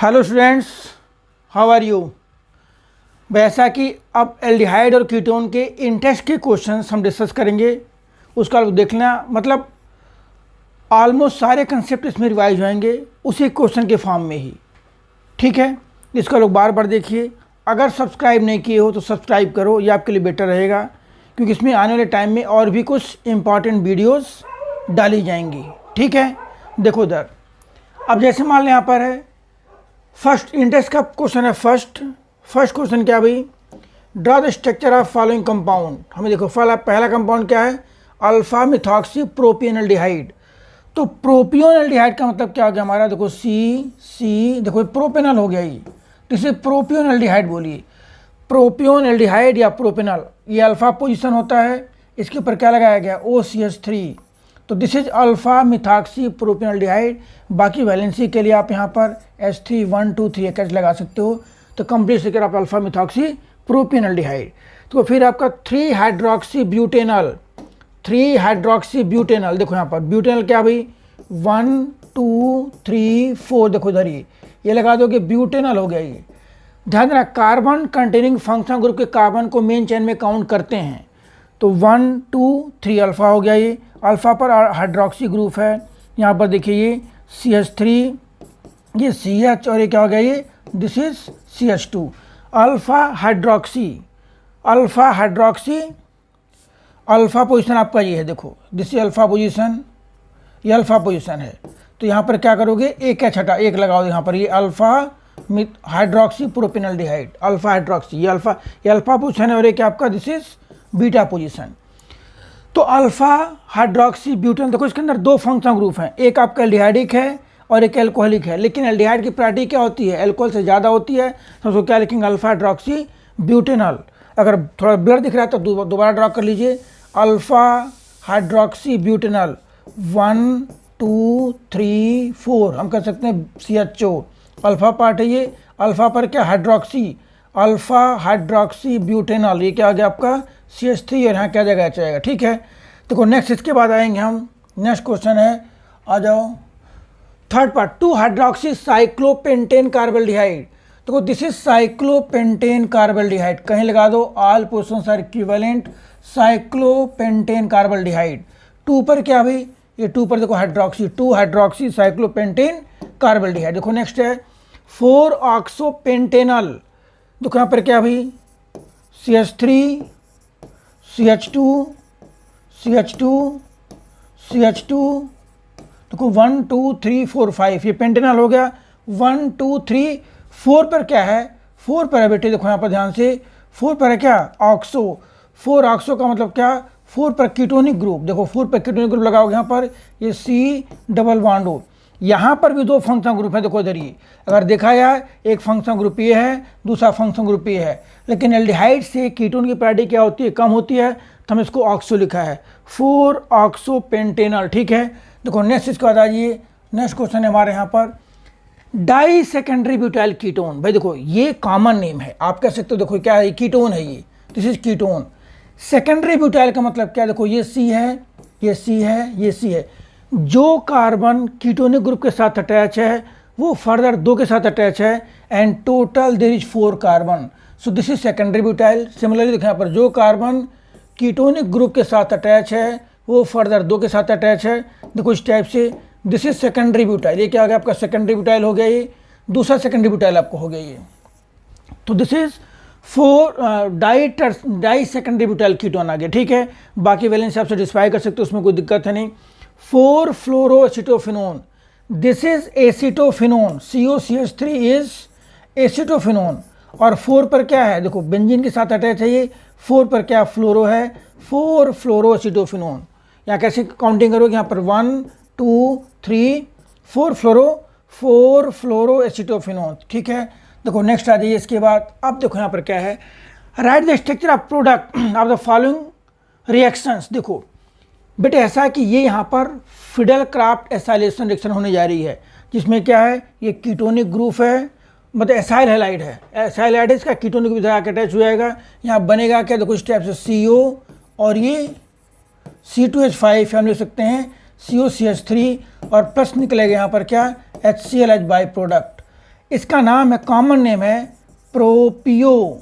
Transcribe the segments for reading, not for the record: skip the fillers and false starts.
Hello students, how are you. वैसा कि अब एल्डिहाइड और कीटोन के इंटेस्ट के क्वेश्चंस हम डिस्कस करेंगे। उसका देखना मतलब ऑलमोस्ट सारे कंसेप्ट इसमें रिवाइज होंगे उसी क्वेश्चन के फॉर्म में ही, ठीक है। इसका लोग बार बार देखिए। अगर सब्सक्राइब नहीं किए हो तो सब्सक्राइब करो, ये आपके लिए बेटर रहेगा, क्योंकि इसमें आने वाले टाइम में और भी कुछ इंपॉर्टेंट वीडियोस डाली जाएंगी, ठीक है। देखो इधर, अब जैसे मान लें यहाँ पर है फर्स्ट इंडेक्स का क्वेश्चन है। फर्स्ट क्वेश्चन क्या भाई, draw the structure of following compound. हमें देखो पहला कंपाउंड क्या है, अल्फा मिथॉक्सी प्रोपियोनल्डिहाइड। तो प्रोपियोनल्डिहाइड का मतलब क्या हो गया हमारा, देखो सी देखो प्रोपेनल हो गया ये, तो इसे प्रोपियोनल्डिहाइड बोलिए। प्रोपियोनल्डिहाइड या प्रोपेनल, ये अल्फा पोजीशन होता है, इसके ऊपर क्या लगाया गया OCH3। तो दिस इज अल्फा मिथॉक्सी प्रोपियोनल्डिहाइड। बाकी वैलेंसी के लिए आप यहाँ पर H3 1 2 3 एक लगा सकते हो। तो कंप्लीट स्ट्रक्चर आप अल्फा मिथॉक्सी प्रोपियोनल्डिहाइड। तो फिर आपका 3 हाइड्रोक्सी ब्यूटेनल। देखो यहाँ पर ब्यूटेनल क्या भाई 1 2 3 4, देखो इधर ये लगा दोगे ब्यूटेनल हो गया ये। ध्यान देना, कार्बन कंटेनिंग फंक्शनल ग्रुप के कार्बन को मेन चेन में काउंट करते हैं। तो 1 2 3 अल्फा हो गया ये। अल्फा पर हाइड्रोक्सी ग्रुप है, यहाँ पर देखिए ये CH3, ये CH, और ये क्या हो गया ये, this is CH2। Alpha hydroxy alpha position आपका ये है, देखो दिस इज अल्फा पोजीशन, ये अल्फा पोजीशन है। तो यहाँ पर क्या करोगे, एक छठा एक लगाओ यहाँ पर, ये अल्फा हाइड्रोक्सी प्रोपियोनल्डिहाइड, अल्फा हाइड्रोक्सी, ये अल्फा पोजीशन है, और एक आपका दिस इज बीटा पोजीशन। तो अल्फा हाइड्रोक्सी ब्यूटेन, देखो इसके अंदर दो फंक्शनल ग्रुप हैं, एक आपका एल्डिहाइडिक है और एक एल्कोहलिक है। लेकिन एल्डिहाइड की प्रॉपर्टी क्या होती है, एल्कोहल से ज़्यादा होती है, तो उसको क्या लिखेंगे, अल्फा हाइड्रोक्सी ब्यूटेनल। अगर थोड़ा ब्लर दिख रहा है तो दोबारा ड्रॉ कर लीजिए, अल्फा हाइड्रोक्सी ब्यूटेनल 1 2 3 4, हम कह सकते हैं CHO, अल्फा पार्ट है ये। अल्फा पर क्या हाइड्रोक्सी, अल्फा हाइड्रोक्सी ब्यूटेनल, ये क्या आ गया आपका CH3, और यहाँ क्या जगह जाएगा, ठीक है। देखो नेक्स्ट, इसके बाद आएंगे हम, नेक्स्ट क्वेश्चन है, आ जाओ third part, 2 hydroxy cyclopentane carbaldehyde. देखो दिस इज साइक्लोपेंटेन कार्बल्डिहाइड, कहीं लगा दो, all positions are equivalent, cyclopentane carbaldehyde. 2 पर क्या भाई, ये 2 पर देखो हाइड्रोक्सी, 2 हाइड्रोक्सी साइक्लोपेंटेन कार्बल्डिहाइड। देखो नेक्स्ट है 4 ऑक्सोपेंटेनल। देखो यहाँ पर क्या भाई CH3 CH2 देखो 1 2 3 4 5, ये पेंटेनल हो गया। 1 2 3 4 पर क्या है, 4 पर है बेटे, देखो यहाँ पर ध्यान से, 4 पर है क्या ऑक्सो। 4 ऑक्सो का मतलब क्या, 4 पर कीटोनिक ग्रुप, देखो 4 पर कीटोनिक ग्रुप लगाओगे यहाँ पर, ये C डबल बॉन्ड O। यहाँ पर भी दो फंक्शनल ग्रुप है, देखो इधर ये अगर देखा जाए, एक फंक्शनल ग्रुप ये है, दूसरा फंक्शनल ग्रुप ये है। लेकिन एल्डिहाइड से कीटोन की प्रॉपर्टी क्या होती है, कम होती है, तो हम इसको ऑक्सो लिखा है, 4 ऑक्सोपेंटेनल, ठीक है। देखो नेक्स्ट, इसके बाद आइए, नेक्स्ट क्वेश्चन है हमारे यहाँ पर, डाई सेकेंडरी ब्यूटाइल कीटोन। भाई देखो ये कॉमन नेम है, आप कह सकते हो, देखो क्या है, कीटोन है ये, this is ketone. Secondary butyl का मतलब क्या, देखो ये C है, ये C है, ये C है। जो कार्बन कीटोनिक ग्रुप के साथ अटैच है वो फर्दर 2 के साथ अटैच है, and total there is 4 carbon. So this is secondary butyl. Similarly देखो यहाँ पर, जो कार्बन कीटोनिक ग्रुप के साथ अटैच है वो फर्दर 2 के साथ अटैच है, देखो इस टाइप से, दिस इज सेकेंडरी ब्यूटाइल। ये क्या हो गया आपका, सेकेंडरी ब्यूटाइल हो गया, ये दूसरा सेकेंडरी ब्यूटाइल आपको हो गया ये। तो this is 4 di secondary butyl ketone आ गया, ठीक है। बाकी वैलेंस आप सेटिस्फाई कर सकते हो, उसमें कोई दिक्कत है नहीं। 4 fluoroacetophenone, this is acetophenone, COCH3 is acetophenone. और 4 पर क्या है, देखो बेंजीन के साथ अटैच है ये, 4 पर क्या फ्लोरो है, 4 फ्लोरोएसिटोफिनोन। यहाँ कैसे काउंटिंग करोगे, यहाँ पर 1 2 3 4 फ्लोरोएसिटोफिनोन, ठीक है। देखो नेक्स्ट आ जाइए, इसके बाद अब देखो यहाँ पर क्या है, right the structure of product of the following reactions. देखो बेटे ऐसा है कि ये यहाँ पर फिडल क्राफ्ट एसाइलेशन रिएक्शन होने जा रही है, जिसमें क्या है, ये कीटोनिक ग्रुप है, मतलब एसाइल हैलाइड है, एसाइल हैलाइड इसका कीटोनिक ग्रुप आके अटैच हो जाएगा। यहाँ बनेगा क्या, देखो इस टाइप से CO, और ये C2H5 हम लिख सकते हैं, COCH3, और प्लस निकलेगा यहाँ पर क्या, HCl एज बाई प्रोडक्ट। इसका नाम है, कॉमन नेम है प्रोपियोफिनोन।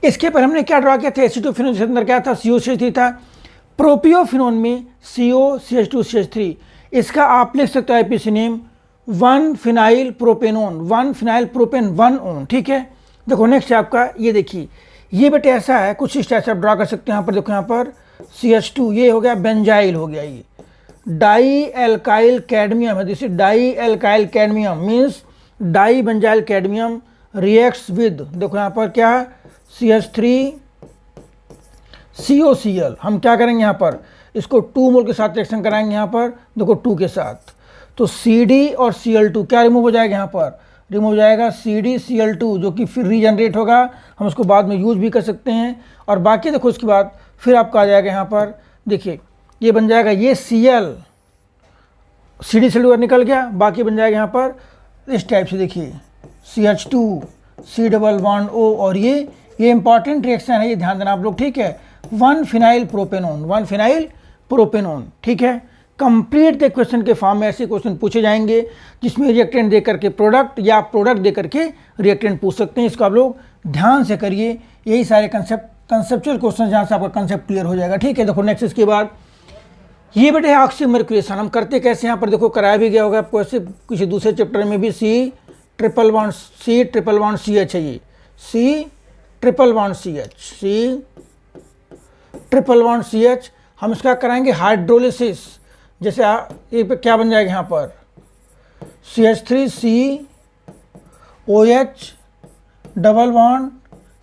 इसके पर हमने क्या ड्रा किया था, एसिटोफिनोन के अंदर क्या था, COCH3 था। प्रोपियोफिनोन में COCH2CH3, इसका आप लिख सकते हो IPC name 1 phenyl propanone, 1 phenyl propane 1 own. ठीक है, देखो नेक्स्ट है आपका, ये देखिए, ये बेटे ऐसा है, कुछ इस टाइप से आप ड्रा कर सकते हैं। यहाँ पर देखो, यहाँ पर CH2, ये हो गया बेंजाइल हो गया, ये डाई एल्काइल कैडमियम है, this is di alkyl cadmium means di benzyl cadmium reacts with, देखो यहाँ पर क्या है, CH3 COCl। हम क्या करेंगे यहाँ पर, इसको 2 मोल के साथ रिएक्शन कराएंगे, यहाँ पर देखो 2 के साथ, तो CD और Cl2 क्या रिमूव हो जाएगा, यहाँ पर रिमूव हो जाएगा CdCl2, जो कि फिर रीजनरेट होगा, हम उसको बाद में यूज भी कर सकते हैं। और बाकी देखो उसके बाद फिर आपका आ जाएगा यहाँ पर, देखिए ये बन जाएगा, ये Cl CdCl2 निकल गया, बाकी बन जाएगा यहाँ पर इस टाइप से, देखिए CH2 C double bond O, और ये इंपॉर्टेंट रिएक्शन है, ये ध्यान देना आप लोग। ठीक है, 1 फिनाइल प्रोपेनोन, 1 फिनाइल प्रोपेनोन। ठीक है, कंप्लीट द क्वेश्चन के फॉर्म में ऐसे क्वेश्चन पूछे जाएंगे जिसमें रिएक्टेंट दे करके प्रोडक्ट या प्रोडक्ट दे करके रिएक्टेंट पूछ सकते हैं। इसको आप लोग ध्यान से करिए, यही सारे कंसेप्चुअल क्वेश्चन जहाँ से आपका कंसेप्ट क्लियर हो जाएगा। ठीक है, देखो नेक्स्ट इसके बाद ये बेटे ऑक्सीमर्क्यूरेशन, हम करते कैसे, यहाँ पर देखो कराया भी गया होगा आपको, ऐसे किसी दूसरे चैप्टर में भी, C ट्रिपल बॉन्ड CH है, ये C ट्रिपल बॉन्ड CH, हम इसका कराएंगे हाइड्रोलिसिस। जैसे ये पे क्या बन जाएगा, यहाँ पर CH3COH डबल बॉन्ड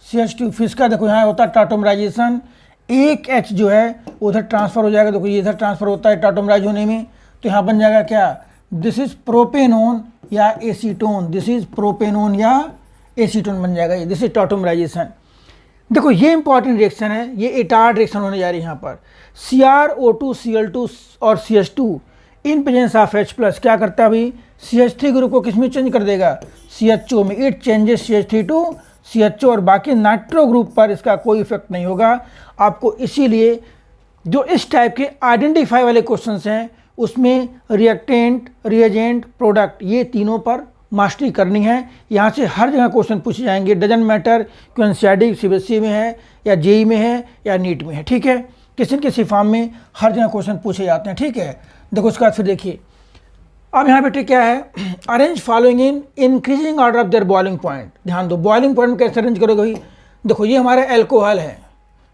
CH2, फिर इसका देखो यहाँ होता है टाटोमराइजेशन, एक H जो है उधर ट्रांसफर हो जाएगा, देखो ये इधर ट्रांसफर होता है टाटोमराइज होने में, तो यहाँ बन जाएगा क्या, दिस इज प्रोपेनोन या एसीटोन, दिस इज प्रोपेनोन या एसीटोन बन जाएगा, ये दिस इज टाटोमराइजेशन। देखो ये इंपॉर्टेंट रिएक्शन है, ये एटार्ड रिएक्शन होने जा रही है। यहाँ पर CrO2 Cl2 और CH2 in presence of H plus क्या करता है अभी, CH3 ग्रुप को किस में चेंज कर देगा, CHO में, it changes CH3 to CHO, और बाकी नाइट्रो ग्रुप पर इसका कोई इफेक्ट नहीं होगा आपको। इसीलिए जो इस टाइप के आइडेंटिफाई वाले क्वेश्चंस हैं उसमें रिएक्टेंट, रिएजेंट, प्रोडक्ट, ये तीनों पर मास्टरी करनी है। यहाँ से हर जगह क्वेश्चन पूछे जाएंगे, डजन मैटर कि एनसीईआरटी CBSE में है या जेई में है या नीट में है। ठीक है, किसी न किसी फॉर्म में हर जगह क्वेश्चन पूछे जाते हैं। ठीक है, देखो उसके बाद फिर देखिए, अब यहाँ बेटे क्या है, arrange following in increasing order of their boiling point. ध्यान दो, बॉइलिंग पॉइंट में कैसे अरेंज करोगे भाई, देखो ये हमारा एल्कोहल है,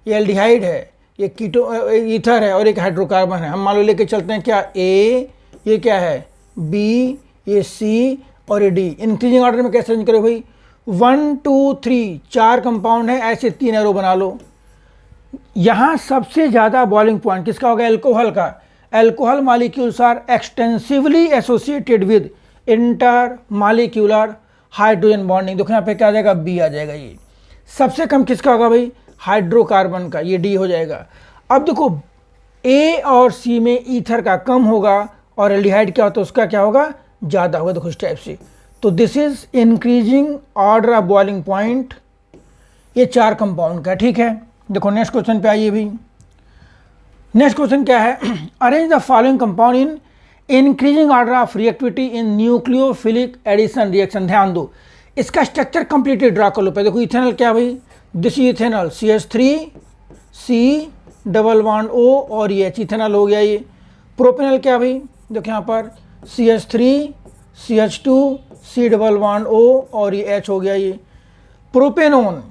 ये एल्डिहाइड है, ये कीटो ईथर है और एक हाइड्रोकार्बन है। हम मान लो लेके चलते हैं क्या, ए, ये क्या है बी, ये सी और ये डी। इंक्रीजिंग ऑर्डर में कैसे अरेंज करोगे भाई, 1 2 3 4 कंपाउंड है, ऐसे 3 एरो बना लो। यहाँ सबसे ज़्यादा बॉइलिंग पॉइंट किसका होगा, एल्कोहल का। Alcohol molecules are extensively associated with inter molecular hydrogen bonding. देखो यहाँ पे क्या आ जाएगा, बी आ जाएगा। ये सबसे कम किसका होगा भाई, हाइड्रोकार्बन का, ये डी हो जाएगा। अब देखो ए और सी में ईथर का कम होगा और एल्डिहाइड क्या होता है उसका क्या होगा, ज़्यादा होगा। देखो इस टाइप से, तो this is increasing order of boiling point, ये 4 कंपाउंड का। ठीक है, देखो नेक्स्ट क्वेश्चन पे आइए भी। नेक्स्ट क्वेश्चन क्या है, arrange the following compound in increasing order of reactivity in nucleophilic addition reaction. ध्यान दो, इसका स्ट्रक्चर कंप्लीटली ड्रा कर लो। पहले देखो इथेनॉल क्या भाई, this ethanol CH3 C double bond O और ये H, इथेनॉल हो गया। ये प्रोपेनॉल क्या भाई, देखो यहाँ पर CH3 CH2 C double bond O और ये H हो गया। ये propanone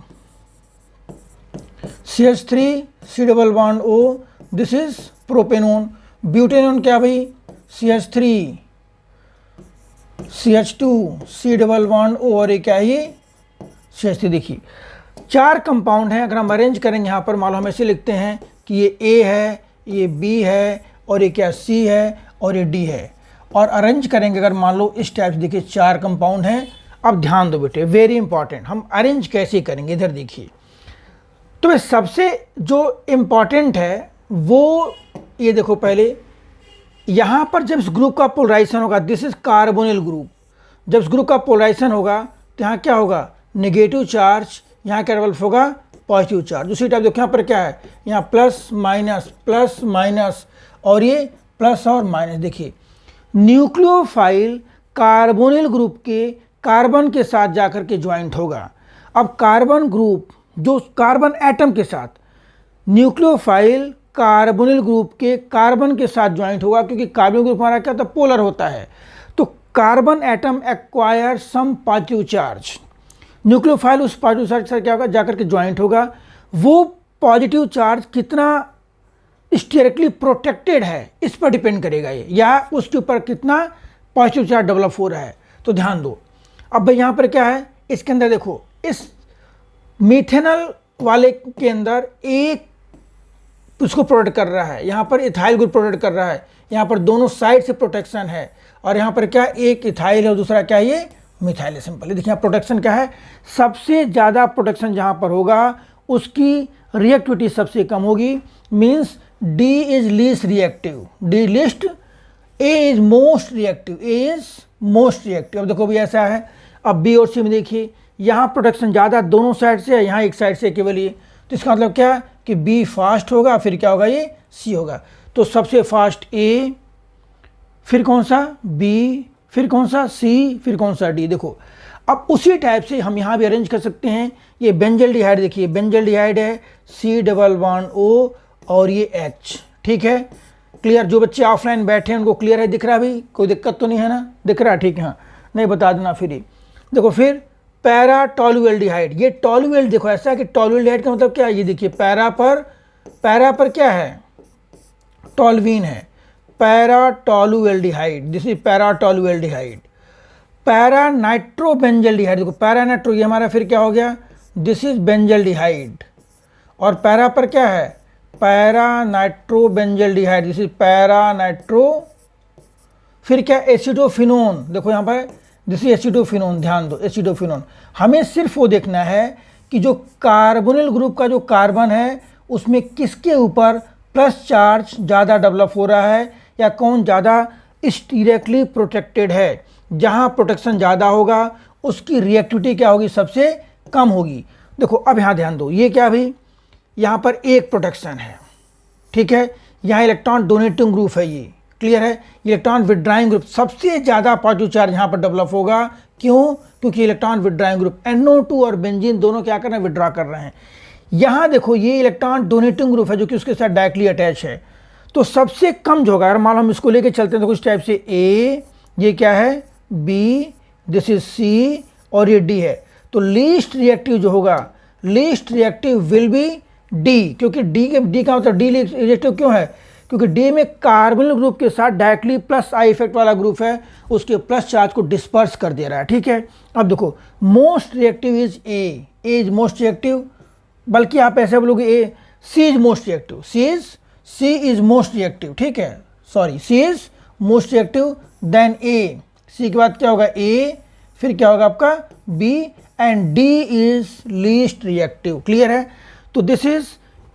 CH3 C double bond O, this is propanone. Butanone क्या भाई, CH3 CH2 C double bond O और ये क्या है, ये CH3। देखिए 4 कंपाउंड हैं, अगर हम अरेंज करेंगे यहाँ पर, मान लो हम ऐसे लिखते हैं कि ये A है, ये B है और ये क्या C है और ये D है। और अरेंज करेंगे अगर मान लो इस टाइप से, देखिए 4 कंपाउंड हैं। अब ध्यान दो बेटे, वेरी इंपॉर्टेंट, हम अरेंज कैसे करेंगे, इधर देखिए। तो सबसे जो इम्पॉर्टेंट है वो ये देखो, पहले यहाँ पर जब इस ग्रुप का पोलराइजेशन होगा, दिस इज कार्बोनिल ग्रुप, जब इस ग्रुप का पोलराइजेशन होगा तो यहाँ क्या होगा, नेगेटिव चार्ज, यहाँ क्या डेवलप होगा, पॉजिटिव चार्ज। दूसरी टाइप देखो यहाँ पर क्या है, यहाँ प्लस माइनस और ये प्लस और माइनस। देखिए न्यूक्लियोफाइल कार्बोनिल ग्रुप के कार्बन के साथ जाकर के ज्वाइंट होगा। अब कार्बन ग्रुप जो कार्बन एटम के साथ, न्यूक्लियोफाइल कार्बोनिल ग्रुप के कार्बन के साथ ज्वाइंट होगा, क्योंकि कार्बन ग्रुप हमारा क्या होता है, पोलर होता है। तो carbon atom acquire some positive charge, nucleophile उस पॉजिटिव चार्ज से क्या होगा, जाकर के ज्वाइंट होगा। वो पॉजिटिव चार्ज कितना स्टेरिकली प्रोटेक्टेड है इस पर डिपेंड करेगा ये, या उसके ऊपर कितना पॉजिटिव चार्ज डेवलप हो रहा है। तो ध्यान दो, अब भाई यहाँ पर क्या है, इसके अंदर देखो, इस मिथेनॉल वाले के अंदर एक उसको प्रोटेक्ट कर रहा है, यहाँ पर इथाइल ग्रुप प्रोटेक्ट कर रहा है, यहाँ पर दोनों साइड से प्रोटेक्शन है। और यहाँ पर क्या, एक इथाइल है और दूसरा क्या है, ये मिथाइल है। सिंपल देखिए प्रोटेक्शन क्या है, सबसे ज़्यादा प्रोटेक्शन जहाँ पर होगा उसकी रिएक्टिविटी सबसे कम होगी। Means D is least reactive, D list, A is most reactive, A is most reactive. अब देखो भी ऐसा है, अब बी और सी में देखिए, यहाँ प्रोटेक्शन ज़्यादा दोनों साइड से है, यहाँ एक साइड से केवल ये। तो इसका मतलब क्या कि बी फास्ट होगा, फिर क्या होगा, ये सी होगा। तो सबसे फास्ट ए, फिर कौन सा बी, फिर कौन सा सी, फिर कौन सा डी। देखो अब उसी टाइप से हम यहाँ भी अरेंज कर सकते हैं। ये बेंजल्डिहाइड देखिए, बेंजल्डिहाइड है, सी डबल बॉन्ड ओ और ये एच, ठीक है। क्लियर, जो बच्चे ऑफलाइन बैठे हैं उनको क्लियर है, दिख रहा है भाई, कोई दिक्कत तो नहीं है ना, दिख रहा है, ठीक है। हाँ नहीं बता देना फिर ही। देखो फिर पैरा टॉलुएल्डिहाइड, ये टॉलुएल्ड देखो ऐसा है कि टॉलुएल्डिहाइड का मतलब क्या है, ये देखिए पैरा पर क्या है, टॉलवीन है, para tolualdehyde, this is para tolualdehyde. Para nitrobenzaldehyde, देखो पैरा नाइट्रो, ये हमारा फिर क्या हो गया, दिस इज बेंजल्डिहाइड। और पैरा पर क्या है, para nitrobenzaldehyde, this is para nitro. फिर क्या, एसिडोफिनोन, देखो यहाँ पर दिस इज एसिडोफिनोन, ध्यान दो एसिडोफिनोन। हमें सिर्फ वो देखना है कि जो कार्बोनिल ग्रुप का जो कार्बन है उसमें किसके ऊपर प्लस चार्ज ज़्यादा डेवलप हो रहा है, या कौन ज़्यादा स्टीरिकली प्रोटेक्टेड है। जहाँ प्रोटेक्शन ज़्यादा होगा उसकी रिएक्टिविटी क्या होगी, सबसे कम होगी। देखो अब यहाँ ध्यान दो, ये क्या भी, यहाँ पर एक प्रोटेक्शन है, ठीक है, यहाँ इलेक्ट्रॉन डोनेटिंग ग्रुप है, ये क्लियर है। इलेक्ट्रॉन विड्राइंग ग्रुप, सबसे ज़्यादा पॉजिटिव चार्ज यहाँ पर डेवलप होगा, क्यों, क्योंकि इलेक्ट्रॉन विड्राइंग ग्रुप NO2 और बेंजीन दोनों क्या कर रहे हैं, विड्रा कर रहे हैं। यहाँ देखो ये इलेक्ट्रॉन डोनेटिंग ग्रुप है जो कि उसके साथ डायरेक्टली अटैच है। तो सबसे कम जो होगा, अगर मान लो हम इसको लेके चलते हैं तो कुछ टाइप से ए, ये क्या है बी, दिस इज सी और ये डी है। तो लीस्ट रिएक्टिव जो होगा, least reactive will be D, क्योंकि डी का मतलब डी रिएक्टिव क्यों है, क्योंकि डी में कार्बोनिल ग्रुप के साथ डायरेक्टली प्लस आई इफेक्ट वाला ग्रुप है, उसके प्लस चार्ज को डिस्पर्स कर दे रहा है, ठीक है। अब देखो most reactive is A is most reactive, बल्कि आप ऐसे बोलोगे A, C is most reactive, C is most reactive, ठीक है, sorry C is most reactive than A, C के बाद क्या होगा ए, फिर क्या होगा आपका B, and D is least reactive. Clear है। तो this is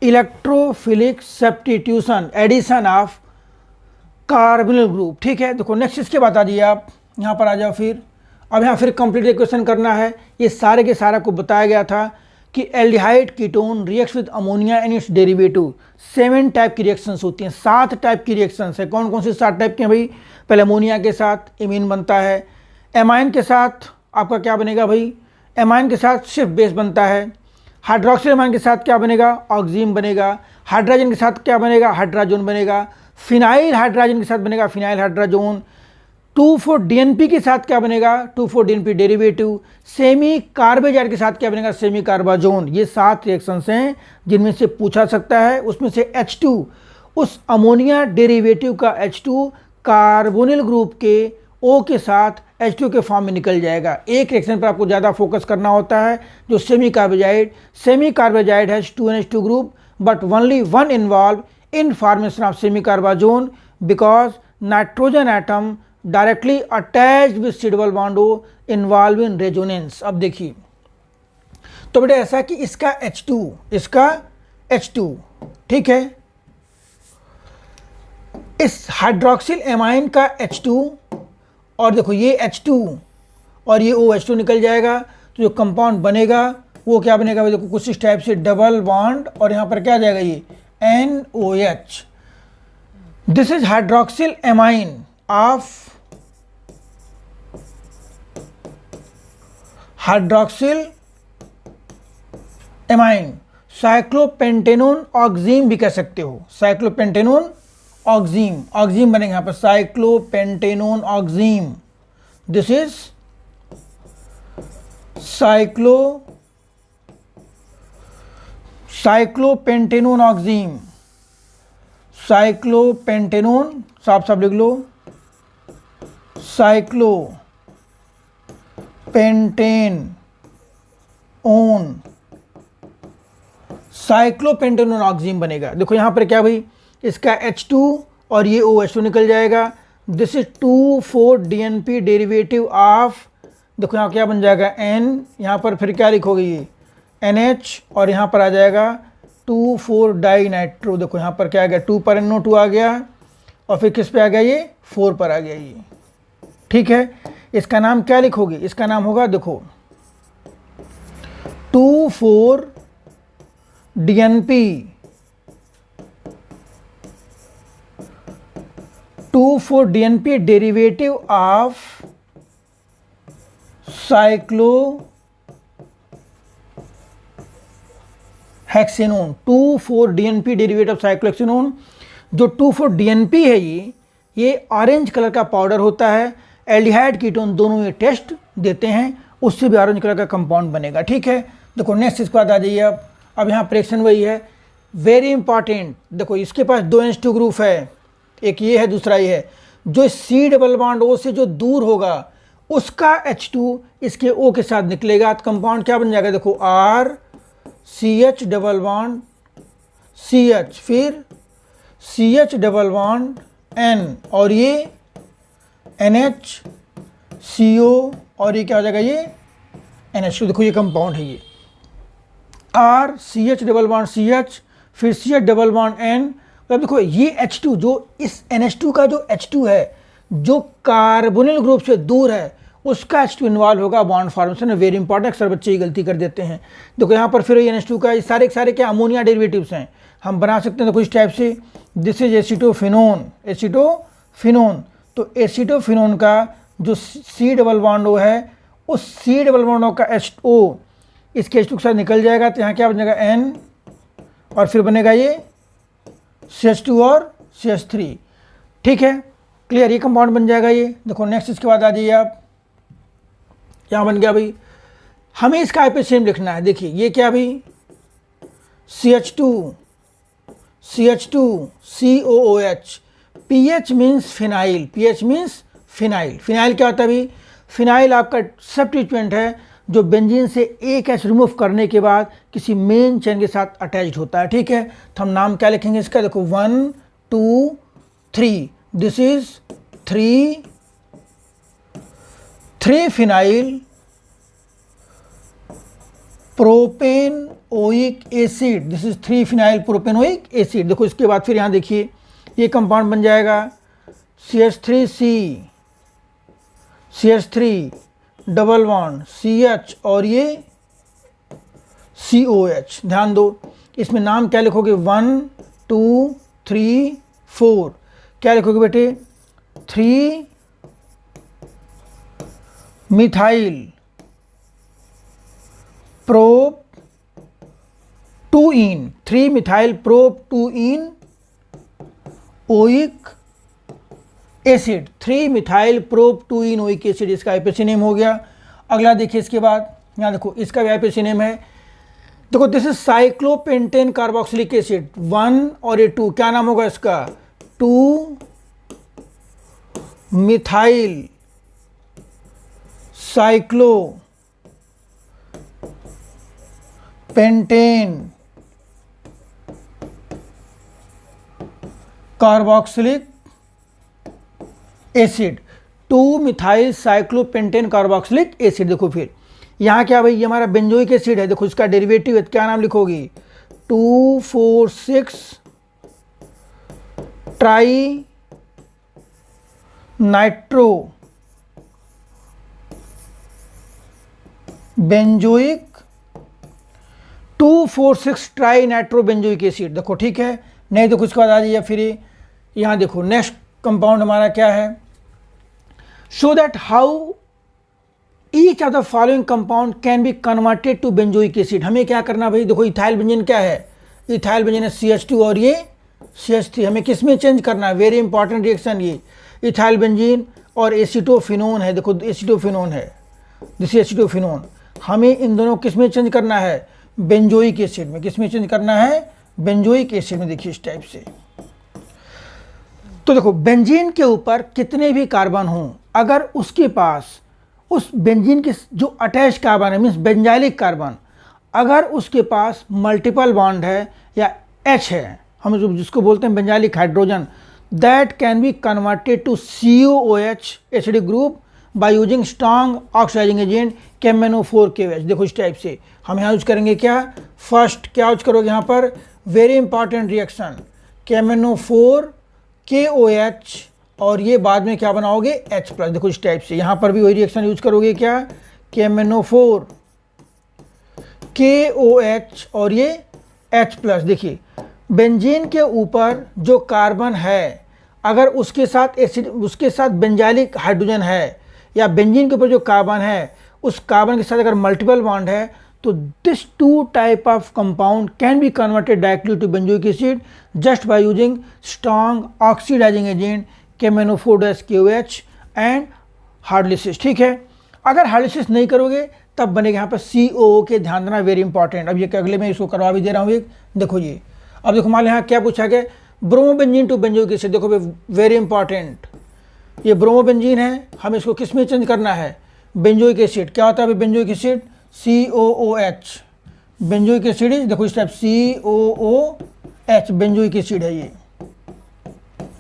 electrophilic substitution, addition of carbonyl group, ठीक है। देखो नेक्स्ट इसके बाद आ जाइए आप, यहाँ पर आ जाओ फिर। अब यहाँ फिर कंप्लीट इक्वेशन करना है। ये सारे के सारा को बताया गया था कि aldehyde ketone reacts with ammonia and it's derivative. 7 type की रिएक्शंस होती हैं, 7 टाइप की रिएक्शंस है। कौन कौन सी 7 टाइप की हैं भाई? पहले अमोनिया के साथ इमीन बनता है, एमाइन के साथ आपका क्या बनेगा भाई? एमाइन के साथ सिर्फ बेस बनता है। हाइड्रोक्सिल एमाइन के साथ क्या बनेगा? ऑक्सीजन बनेगा। हाइड्रोजन के साथ क्या बनेगा? हाइड्राजोन बनेगा। फिनाइल हाइड्रोजन के साथ बनेगा फिनाइल हाइड्राजोन। 2,4-DNP के साथ क्या बनेगा? 2,4-DNP derivative. सेमी कार्बेजाइड के साथ क्या बनेगा? सेमी कार्बाजोन। ये 7 रिएक्शंस हैं जिनमें से पूछा सकता है। उसमें से H2, उस अमोनिया डेरिवेटिव का H2 कार्बोनिल ग्रुप के O के साथ H2 के फॉर्म में निकल जाएगा। एक रिएक्शन पर आपको ज़्यादा फोकस करना होता है, जो semi carbazide has 2NH2 group but only one involve in formation of semi-carbazone because nitrogen atom directly attached with C double bond O involve in resonance। अब देखिए तो बेटा ऐसा कि इसका H2 ठीक है, इस हाइड्रोक्सिल एमाइन का H2 और देखो ये H2 और ये OH2 निकल जाएगा, तो जो कंपाउंड बनेगा वो क्या बनेगा? देखो कुछ इस टाइप से डबल बॉन्ड और यहाँ पर क्या आ जाएगा? ये NOH। This is hydroxyl amine. Of hydroxyl amine, cyclopentanone oxime भी कह सकते हो, साइक्लोपेंटेनोन ऑक्सीम, ऑक्सीम बनेगा यहाँ पर साइक्लोपेंटेनोन ऑक्सीम, दिस इज साइक्लोपेंटेनोन ऑक्सीम, साइक्लोपेंटेनोन साफ साफ लिख लो, साइक्लोपेंटेनोन ऑक्सीम बनेगा। देखो यहाँ पर क्या भाई, इसका H2 और ये OH2 निकल जाएगा, this is 2,4-DNP derivative of, देखो यहाँ क्या बन जाएगा N, यहाँ पर फिर क्या लिखोगे ये NH, और यहाँ पर आ जाएगा 2,4-डाई नाइट्रो, देखो यहाँ पर क्या आ गया 2 पर NO2 आ गया, और फिर किस पे आ गया ये 4 पर आ गया ये, ठीक है। इसका नाम क्या लिखोगे, इसका नाम होगा देखो 2,4-DNP, 2,4-DNP derivative of cyclohexanone, 2,4-DNP derivative of cyclohexanone. जो 2,4-DNP है ये ऑरेंज कलर का पाउडर होता है, एल्डिहाइड कीटोन दोनों ये टेस्ट देते हैं, उससे भी ऑरेंज कलर का कंपाउंड बनेगा, ठीक है। देखो नेक्स्ट इसके बाद आ जाइए अब यहाँ प्रिएक्शन वही है, वेरी इंपॉर्टेंट। देखो इसके पास 2 H2 ग्रुप है, एक ये है दूसरा ये है, जो C डबल बॉन्ड O से जो दूर होगा उसका H2 इसके O के साथ निकलेगा, तो कंपाउंड क्या बन जाएगा, देखो RCH डबल बॉन्ड CH, फिर CH डबल बॉन्ड N, और ये NHCO, और ये क्या हो जाएगा ये NH2, देखो ये कंपाउंड है ये RCH डबल बॉन्ड CH, फिर CH डबल बॉन्ड N। अब देखो ये H2, जो इस NH2 का जो H2 है जो कार्बोनिल ग्रुप से दूर है उसका H2 इन्वॉल्व होगा बॉन्ड फॉर्मेशन में, वेरी इंपॉर्टेंट, अक्सर बच्चे ये गलती कर देते हैं। देखो यहाँ पर फिर ये NH2 का ये सारे क्या अमोनिया डेरिवेटिव्स हैं, हम बना सकते हैं देखो इस टाइप से, दिस इज एसीटोफिनोन, तो एसीटोफिनोन का जो C डबल बॉन्ड O है उस C डबल बॉन्ड O का HO इसके H2 के साथ निकल जाएगा, तो यहाँ क्या बनेगा N, और फिर बनेगा ये CH2 और CH3, ठीक है, क्लियर, ये कंपाउंड बन जाएगा ये। देखो नेक्स्ट इसके बाद आ जाइए आप, यहाँ बन गया भाई, हमें इसका आईपीएसएम लिखना है। देखिए ये क्या भाई CH2 COOH, pH means phenyl, pH means phenyl, phenyl क्या होता है भाई, फिनाइल आपका सब्स्टिट्यूएंट है जो बेंजीन से एक H रिमूव करने के बाद किसी मेन चेन के साथ अटैच्ड होता है, ठीक है। तो हम नाम क्या लिखेंगे इसका, देखो 1 2 3, this is 3 phenyl propanoic acid, this is 3 phenyl propanoic acid. देखो इसके बाद फिर यहाँ देखिए ये कंपाउंड बन जाएगा CH3 डबल बॉन्ड CH, और ये COH। ध्यान दो इसमें नाम क्या लिखोगे, 1 2 3 4, क्या लिखोगे बेटे 3 methyl prop two ene, 3 methyl prop two ene oic acid, 3 methyl prop two ene oic acid, इसका आईपीएसी नेम हो गया। अगला देखिए इसके बाद, यहाँ देखो इसका भी आईपीएसी नेम है, देखो this is cyclopentane carboxylic acid 1 और ये 2, क्या नाम होगा इसका 2 methyl cyclo pentane carboxylic acid, 2 methyl cyclopentane carboxylic acid. देखो फिर यहाँ क्या भाई, ये हमारा बेंजोइक एसिड है, देखो इसका डेरिवेटिव है, क्या नाम लिखोगी 2,4,6 tri nitro benzoic 2,4,6 tri nitro benzoic acid. देखो ठीक है, नहीं देखो इसके बाद आ जाइए फिर यहाँ देखो नेक्स्ट कंपाउंड हमारा क्या है, show that how each of the following compound can be converted to benzoic acid. हमें क्या करना भाई, देखो इथाइल बेंजीन क्या है, इथाइल बेंजीन है CH2 और ये CH3, हमें किस में चेंज करना है, वेरी इंपॉर्टेंट रिएक्शन, ये इथाइल बेंजीन और एसीटोफिनोन है, देखो एसीटोफिनोन है, दिस एसीटोफिनोन, हमें इन दोनों किस में चेंज करना है, बेंजोइक एसिड में। किस में चेंज करना है, बेंजोइक एसिड में। देखिए इस टाइप से, तो देखो बेंजीन के ऊपर कितने भी कार्बन हों, अगर उसके पास उस बेंजीन के जो अटैच कार्बन है, मीन्स बेंजाइलिक कार्बन, अगर उसके पास मल्टीपल बॉन्ड है या H है, हम जिसको बोलते हैं benzylic hydrogen, that can be converted to COOH acidic group by using strong oxidising agent KMnO4KOH। देखो इस टाइप से हम यहाँ यूज करेंगे क्या, फर्स्ट क्या यूज करोगे यहाँ पर, वेरी इंपॉर्टेंट रिएक्शन KMnO4KOH, और ये बाद में क्या बनाओगे H प्लस। देखो इस टाइप से यहाँ पर भी वही रिएक्शन यूज करोगे क्या, KMnO4KOH और ये H प्लस। देखिए बेंजीन के ऊपर जो कार्बन है, अगर उसके साथ एसिड, उसके साथ बेंजाइलिक हाइड्रोजन है, या बेंजीन के ऊपर जो कार्बन है उस कार्बन के साथ अगर मल्टीपल बॉन्ड है, तो this two type of compound can be converted directly to benzoic acid just by using strong oxidising agent KMnO4-KOH and hydrolysis. ठीक है, अगर हार्डलिसिस नहीं करोगे तब बनेगा यहाँ पर COO के, ध्यान देना वेरी इंपॉर्टेंट। अब ये अगले में इसको करवा भी दे रहा हूँ एक, देखो ये, अब देखो मान लो यहाँ क्या पूछा गया, ब्रोमोबेंजीन टू बेंजोइक एसिड। देखो वेरी इंपॉर्टेंट, ये ब्रोमोबेंजीन है, हमें इसको किस में चेंज करना है, बेंजोइक एसिड। क्या होता है benzoic acid, COOH, benzoic acid. देखो इस टाइप COOH बेंजोइक एसिड है ये।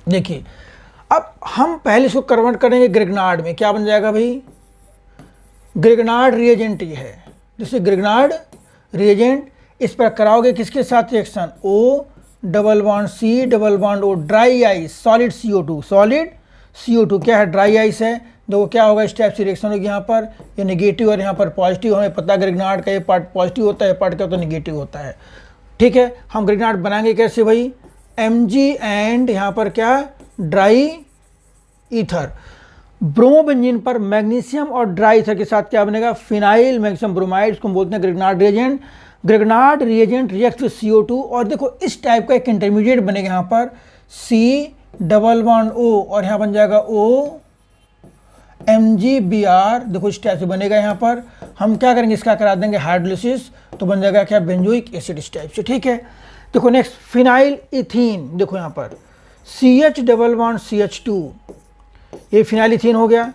देखिए अब हम पहले इसको कन्वर्ट करेंगे ग्रिग्नार्ड में, क्या बन जाएगा भाई, ग्रिग्नार्ड रिएजेंट ये है, जैसे ग्रिग्नार्ड रिएजेंट। इस पर कराओगे किसके साथ reaction, O double bond C double bond O, dry ice, solid CO2, solid CO2 क्या है, ड्राई आइस है। देखो क्या होगा, इस टाइप से रिएक्शन होगी, यहाँ पर ये नेगेटिव और यहाँ पर पॉजिटिव। हमें पता है ग्रिग्नार्ड का ये पार्ट पॉजिटिव होता है, पार्ट क्या होता है, नेगेटिव होता है। ठीक है, हम ग्रिग्नार्ड बनाएंगे कैसे भाई, Mg एंड यहाँ पर क्या, ड्राई ईथर। ब्रोमोबेंजीन पर मैग्नीशियम और ड्राई ईथर के साथ क्या बनेगा, फिनाइल मैग्नीशियम ब्रोमाइड, इसको बोलते हैं Grignard reagent. Grignard reagent react with CO2, और देखो इस टाइप का एक इंटरमीडिएट बनेगा यहाँ पर C डबल बॉन्ड O, और यहाँ बन जाएगा O MgBr। देखो इस टाइप से बनेगा। यहाँ पर हम क्या करेंगे, इसका करा देंगे हाइड्रोलिसिस, तो बन जाएगा क्या, बेंजोइक एसिड, इस टाइप से। ठीक है, देखो नेक्स्ट फिनाइल इथीन, देखो यहाँ पर CH डबल बॉन्ड CH2, ये फिनाइल इथीन हो गया।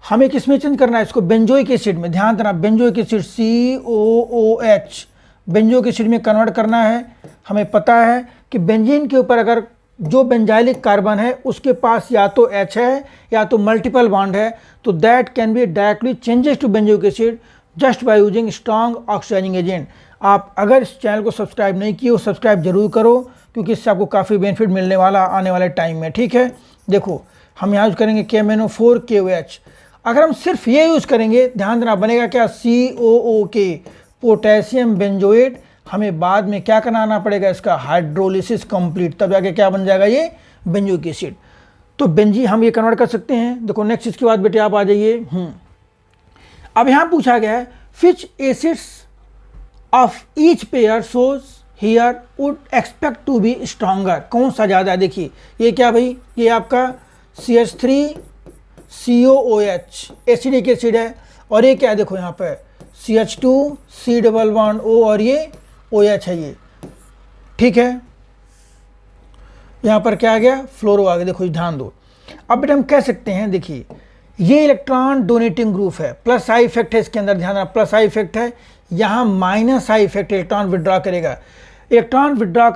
हमें किस में चेंज करना है इसको, बेंजोइक एसिड में। ध्यान देना, benzoic acid COOH benzoic acid में कन्वर्ट करना है। हमें पता है कि बेंजीन के ऊपर अगर जो बेंजाइलिक कार्बन है उसके पास या तो H है या तो मल्टीपल बॉन्ड है, तो that can be directly changes to benzoic acid just by using strong oxidising agent. आप अगर इस चैनल को सब्सक्राइब नहीं किए हो, सब्सक्राइब जरूर करो, क्योंकि इससे आपको काफ़ी बेनिफिट मिलने वाला आने वाले टाइम में। ठीक है, देखो हम यहाँ यूज करेंगे KMnO4KOH। अगर हम सिर्फ ये यूज़ करेंगे, ध्यान देना, बनेगा क्या, COOK पोटेशियम बेंजोएट। हमें बाद में क्या कराना पड़ेगा, इसका हाइड्रोलिसिस कंप्लीट, तब जाके क्या बन जाएगा, ये बेंजोइक एसिड। तो बेंजी हम ये कन्वर्ट कर सकते हैं। देखो नेक्स्ट इसके बाद बेटे आप आ जाइए। अब यहाँ पूछा गया है which acids of each pair shows here would expect to be stronger, कौन सा ज़्यादा है। देखिए ये क्या भाई, ये आपका CH3COOH एसिडिक एसिड है, और ये क्या है, देखो यहाँ पे CH2C डबल बॉन्ड O, और ये OH है ये। ठीक है, यहाँ पर क्या आ गया, फ्लोरो आ गया। देखो ध्यान दो। अब बेटा हम कह सकते हैं, देखिए ये इलेक्ट्रॉन डोनेटिंग ग्रुप है, प्लस आई इफेक्ट है इसके अंदर, ध्यान रखना प्लस आई इफेक्ट है। यहाँ minus I effect, electron withdraw करेगा। इलेक्ट्रॉन विड्रॉ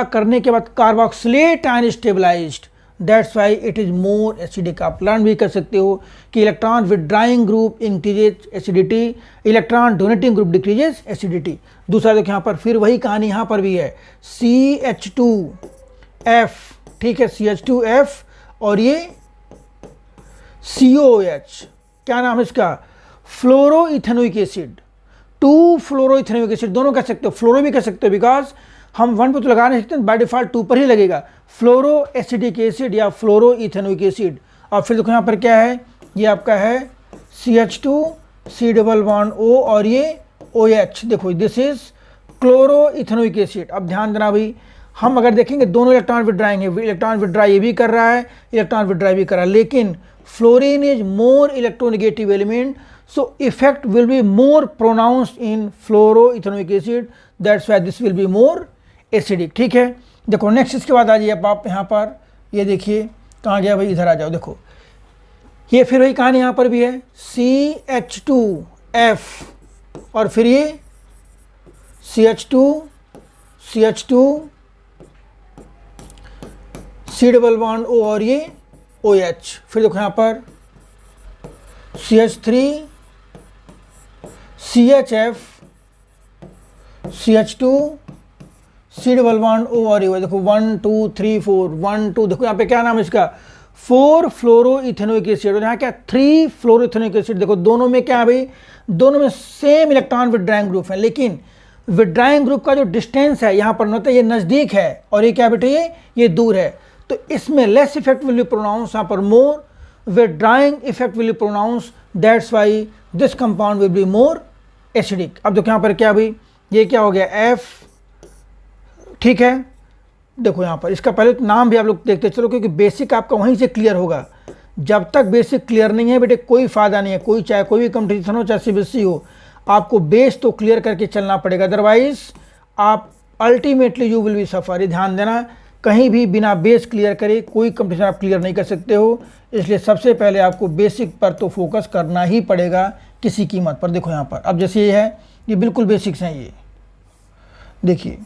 करने के बाद carboxylate ion stabilized, that's why it is more acidic. आप लर्न भी कर सकते हो कि electron withdrawing group increases acidity, electron donating group decreases acidity. दूसरा देखो यहाँ पर फिर वही कहानी यहाँ पर भी है, CH2F, ठीक है, CH2F और ये COOH, क्या नाम है इसका, फ्लोरोइथेनोइक एसिड, 2 फ्लोरोइथेनोइक एसिड, दोनों कह सकते हो, फ्लोरो भी कह सकते हो, बिकॉज हम 1 पर तो लगा नहीं सकते, बाय डिफॉल्ट 2 पर ही लगेगा। फ्लोरो एसिडिक एसिड या फ्लोरोइथेनोइक एसिड, और फिर देखो यहाँ पर क्या है, ये आपका है CH2 C double bond O और ये OH। देखो this is chloro ethanoic acid. अब ध्यान देना भाई, हम अगर देखेंगे दोनों इलेक्ट्रॉन विड्राएंगे, इलेक्ट्रॉन विड्रा ये भी कर रहा है, इलेक्ट्रॉन विड्रा भी कर रहा है, लेकिन fluorine is more electronegative element, so effect will be more pronounced in fluoro ethanoic acid, that's why this will be more acidic. ठीक है, देखो नेक्स्ट इसके बाद आ जाइए आप यहाँ पर, ये देखिए कहाँ गया भाई, इधर आ जाओ। देखो ये फिर वही कहानी यहाँ पर भी है, CH2F और फिर ये CH2 C double bond O और ये OH। फिर देखो यहाँ पर CH3 CHF CH2 C double bond O और ये देखो 1 2 3 4 1 2, देखो यहाँ पे क्या नाम है इसका, 4 फ्लोरो इथेनोइक एसिड और यहाँ क्या 3 फ्लोरो इथेनोइक एसिड। देखो दोनों में क्या है भाई, दोनों में सेम इलेक्ट्रॉन विड्राइंग ग्रुप है, लेकिन विड्राइंग ग्रुप का जो डिस्टेंस है यहाँ पर होता है, ये नज़दीक है और ये क्या बेटे ये दूर है, तो इसमें less effect will be pronounce, यहाँ पर more withdrawing effect will be pronounce, that's why this compound will be more acidic. अब देखो यहाँ पर क्या भाई, ये क्या हो गया F, ठीक है। देखो यहाँ पर इसका पहले नाम भी आप लोग देखते चलो, क्योंकि बेसिक आपका वहीं से क्लियर होगा। जब तक बेसिक क्लियर नहीं है बेटे कोई फायदा नहीं है, कोई चाहे कोई भी कंपटीशन हो चाहे CBSE हो, आपको बेस तो क्लियर करके चलना पड़ेगा, अदरवाइज आप अल्टीमेटली यू विल बी सफ़र। ये ध्यान देना, कहीं भी बिना बेस क्लियर करे कोई कंपटीशन आप क्लियर नहीं कर सकते हो, इसलिए सबसे पहले आपको बेसिक पर तो फोकस करना ही पड़ेगा किसी कीमत पर। देखो यहाँ पर अब जैसे ये है, ये बिल्कुल बेसिक्स हैं, ये देखिए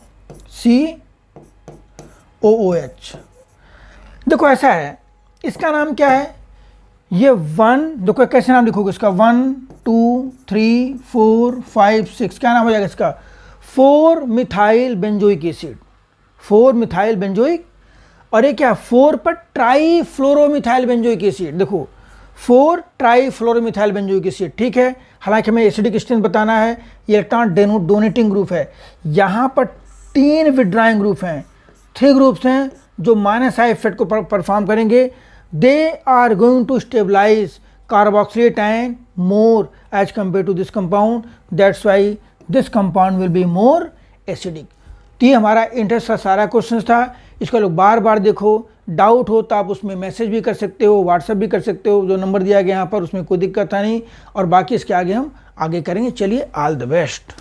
COOH। देखो ऐसा है, इसका नाम क्या है, ये 1, देखो कैसे नाम लिखोगे इसका, 1 2 3 4 5 6, क्या नाम हो जाएगा इसका, 4 methyl benzoic acid, 4 methyl benzoic, और ये क्या 4 पर ट्राई फ्लोरोमिथाइल बेंजोइक एसिड। देखो 4 ट्राई फ्लोरोमिथाइल बेंजोइक एसिड, ठीक है। हालांकि हमें एसिडिक स्ट्रेंथ बताना है, ये इलेक्ट्रॉन डोनेटिंग ग्रुप है, यहाँ पर 3 विड्राइंग ग्रुप हैं, 3 ग्रुप्स हैं जो -I इफेक्ट को परफॉर्म करेंगे। They are going to stabilize carboxylate ion more as compare to this compound, that's why this compound will be more acidic. तो ये हमारा इंटरेस्ट का सारा क्वेश्चन था, इसको लोग बार बार देखो, डाउट हो तो आप उसमें मैसेज भी कर सकते हो, व्हाट्सएप भी कर सकते हो, जो नंबर दिया गया यहाँ पर उसमें कोई दिक्कत नहीं, और बाकी इसके आगे हम आगे करेंगे। चलिए ऑल द बेस्ट।